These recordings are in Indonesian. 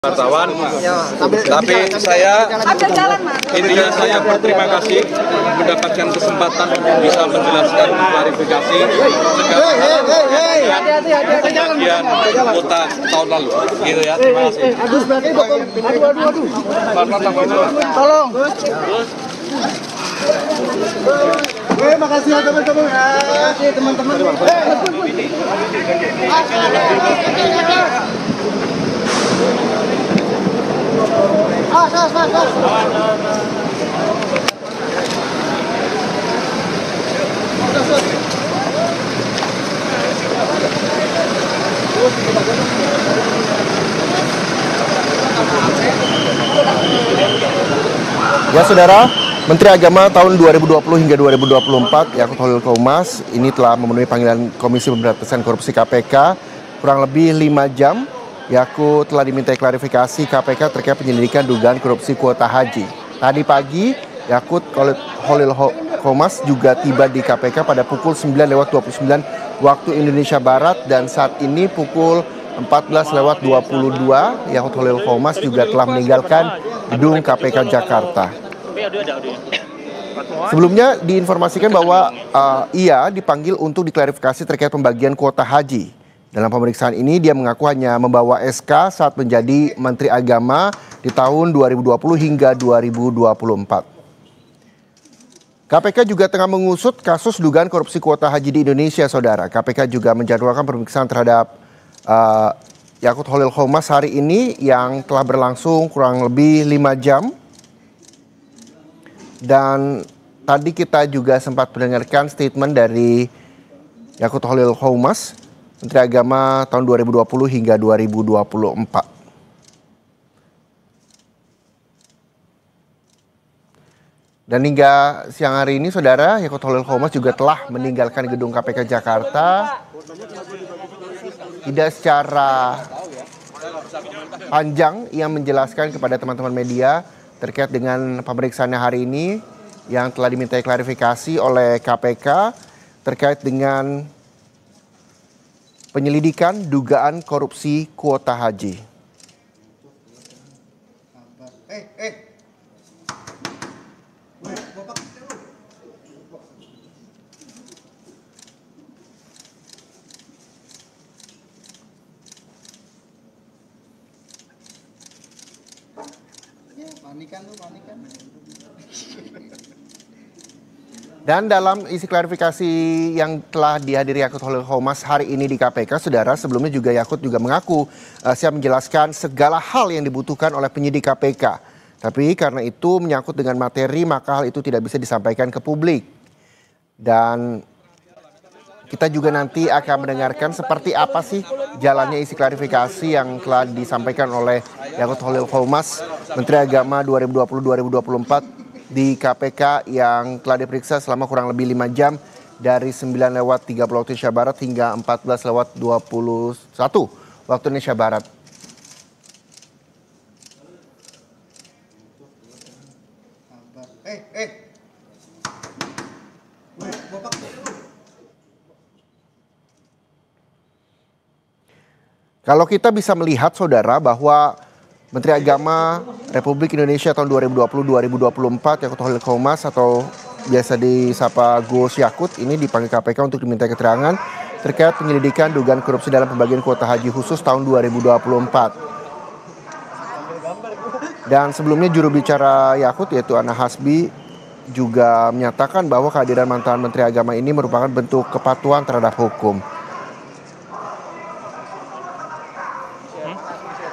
wartawan, tapi intinya saya berterima kasih mendapatkan kesempatan untuk bisa menjelaskan klarifikasi bagian kota tahun lalu, gitu ya. Terima kasih. Tolong. Makasih ya teman-teman. Makasih teman-teman. Ya saudara, Menteri Agama tahun 2020 hingga 2024 Yakut Holil Qomas ini telah memenuhi panggilan Komisi Pemberantasan Korupsi KPK kurang lebih 5 jam. Yakut telah dimintai klarifikasi KPK terkait penyelidikan dugaan korupsi kuota haji. Tadi pagi, Yakut Holil Qomas juga tiba di KPK pada pukul 9:29 waktu Indonesia Barat dan saat ini pukul 14:22 Yakut Holil Qomas juga telah meninggalkan gedung KPK Jakarta. Sebelumnya diinformasikan bahwa ia dipanggil untuk diklarifikasi terkait pembagian kuota haji. Dalam pemeriksaan ini dia mengaku hanya membawa SK saat menjadi Menteri Agama di tahun 2020 hingga 2024. KPK juga tengah mengusut kasus dugaan korupsi kuota haji di Indonesia, saudara. KPK juga menjadwalkan pemeriksaan terhadap Yakut Holil Qomas hari ini yang telah berlangsung kurang lebih 5 jam. Dan tadi kita juga sempat mendengarkan statement dari Yakut Holil Qomas, Menteri Agama tahun 2020 hingga 2024. Dan hingga siang hari ini, saudara, Yakut Holil Qomas juga telah meninggalkan gedung KPK Jakarta. Tidak secara panjang ia menjelaskan kepada teman-teman media terkait dengan pemeriksaannya hari ini yang telah dimintai klarifikasi oleh KPK terkait dengan penyelidikan dugaan korupsi kuota haji. Panikan. Dan dalam isi klarifikasi yang telah dihadiri Yakut Holil Qomas hari ini di KPK, saudara, sebelumnya juga Yakut juga mengaku siap menjelaskan segala hal yang dibutuhkan oleh penyidik KPK. Tapi karena itu menyangkut dengan materi, maka hal itu tidak bisa disampaikan ke publik. Dan kita juga nanti akan mendengarkan seperti apa sih jalannya isi klarifikasi yang telah disampaikan oleh Yakut Holil Qomas, Menteri Agama 2020-2024 di KPK yang telah diperiksa selama kurang lebih 5 jam dari 9:30 waktu Indonesia Barat hingga 14:21 waktu Indonesia Barat. Kalau kita bisa melihat, saudara, bahwa Menteri Agama Republik Indonesia tahun 2020-2024 Yakut Holil Qomas atau biasa disapa Gus Yakut ini dipanggil KPK untuk diminta keterangan terkait penyelidikan dugaan korupsi dalam pembagian kuota haji khusus tahun 2024. Dan sebelumnya juru bicara Yakut yaitu Ana Hasbi juga menyatakan bahwa kehadiran mantan Menteri Agama ini merupakan bentuk kepatuhan terhadap hukum.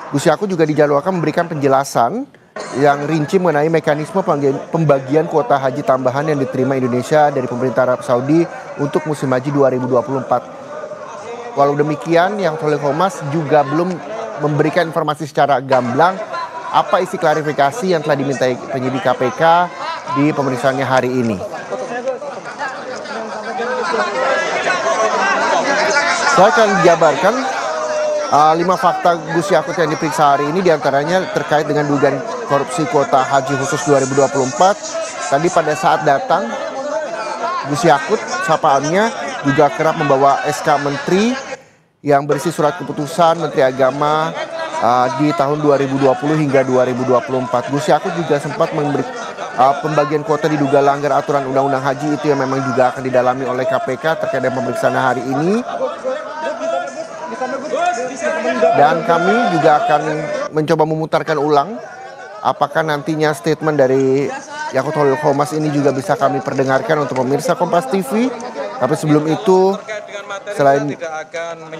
Gus Yakut juga dijadwalkan memberikan penjelasan yang rinci mengenai mekanisme pembagian kuota haji tambahan yang diterima Indonesia dari pemerintah Arab Saudi untuk musim haji 2024. Walau demikian, Yakut Holil Qomas juga belum memberikan informasi secara gamblang apa isi klarifikasi yang telah dimintai penyidik KPK di pemeriksaannya hari ini. Saya akan jabarkan 5 fakta Gus Yakut yang diperiksa hari ini, diantaranya terkait dengan dugaan korupsi kuota haji khusus 2024. Tadi pada saat datang, Gus Yakut sapaannya juga kerap membawa SK Menteri yang berisi surat keputusan Menteri Agama di tahun 2020 hingga 2024. Gus Yakut juga sempat memberi pembagian kuota diduga langgar aturan undang-undang haji, itu yang memang juga akan didalami oleh KPK terkait dengan pemeriksaan hari ini. Dan kami juga akan mencoba memutarkan ulang apakah nantinya statement dari Yakutul Khomas ini juga bisa kami perdengarkan untuk pemirsa Kompas TV. Tapi sebelum itu, selain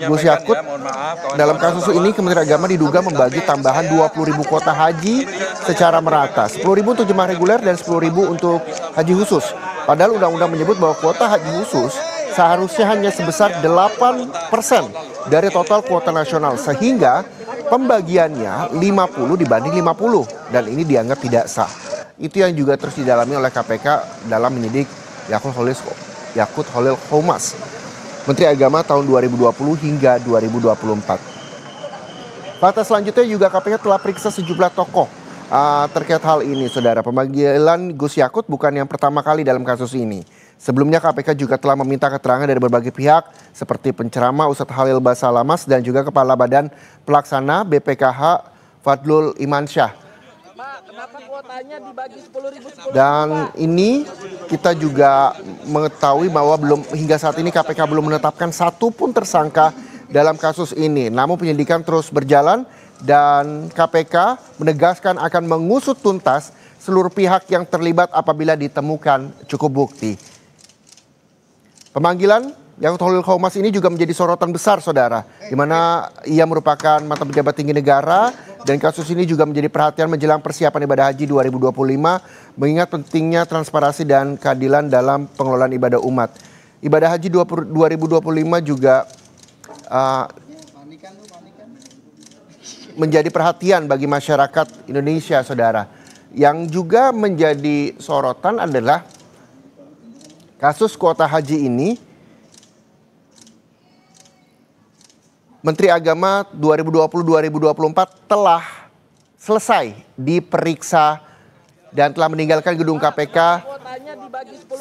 Gus Yakut, dalam kasus ini Kementerian Agama diduga membagi tambahan 20.000 kuota haji secara merata. 10.000 untuk jemaah reguler dan 10.000 untuk haji khusus. Padahal undang-undang menyebut bahwa kuota haji khusus seharusnya hanya sebesar 8% dari total kuota nasional. Sehingga pembagiannya 50 dibanding 50. Dan ini dianggap tidak sah. Itu yang juga terus didalami oleh KPK dalam menyidik Yakut Holil Khomas, Menteri Agama tahun 2020 hingga 2024. Fakta selanjutnya juga KPK telah periksa sejumlah tokoh terkait hal ini, saudara. Pemanggilan Gus Yakut bukan yang pertama kali dalam kasus ini. Sebelumnya KPK juga telah meminta keterangan dari berbagai pihak seperti penceramah Ustadz Khalil Basalamas dan juga Kepala Badan Pelaksana BPKH Fadlul Imansyah. Dan ini kita juga mengetahui bahwa hingga saat ini KPK belum menetapkan satupun tersangka dalam kasus ini. Namun penyidikan terus berjalan dan KPK menegaskan akan mengusut tuntas seluruh pihak yang terlibat apabila ditemukan cukup bukti. Pemanggilan Yakutul Khomas ini juga menjadi sorotan besar, saudara, di mana ia merupakan mantan pejabat tinggi negara dan kasus ini juga menjadi perhatian menjelang persiapan ibadah haji 2025 mengingat pentingnya transparansi dan keadilan dalam pengelolaan ibadah umat. Ibadah haji 2025 juga menjadi perhatian bagi masyarakat Indonesia, saudara. Yang juga menjadi sorotan adalah kasus kuota haji ini. Menteri Agama 2020-2024 telah selesai diperiksa dan telah meninggalkan gedung KPK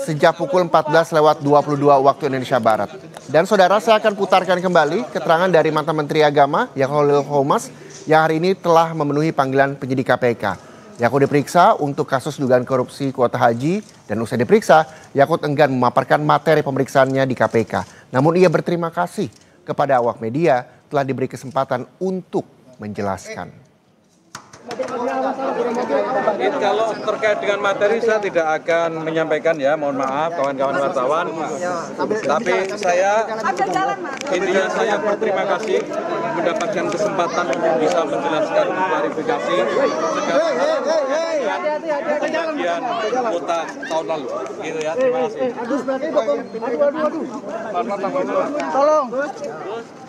sejak pukul 14:22 waktu Indonesia Barat. Dan saudara, saya akan putarkan kembali keterangan dari mantan Menteri Agama Yakutul Khomas yang hari ini telah memenuhi panggilan penyidik KPK. Yakut diperiksa untuk kasus dugaan korupsi kuota haji dan usai diperiksa, Yakut enggan memaparkan materi pemeriksaannya di KPK. Namun ia berterima kasih kepada awak media telah diberi kesempatan untuk menjelaskan. Kalau terkait dengan materi saya tidak akan menyampaikan, ya, mohon maaf kawan-kawan wartawan. Tapi intinya saya berterima kasih mendapatkan kesempatan untuk bisa menjelaskan klarifikasi kejadian kuota tahun lalu. Gitu ya, terima kasih. Tolong.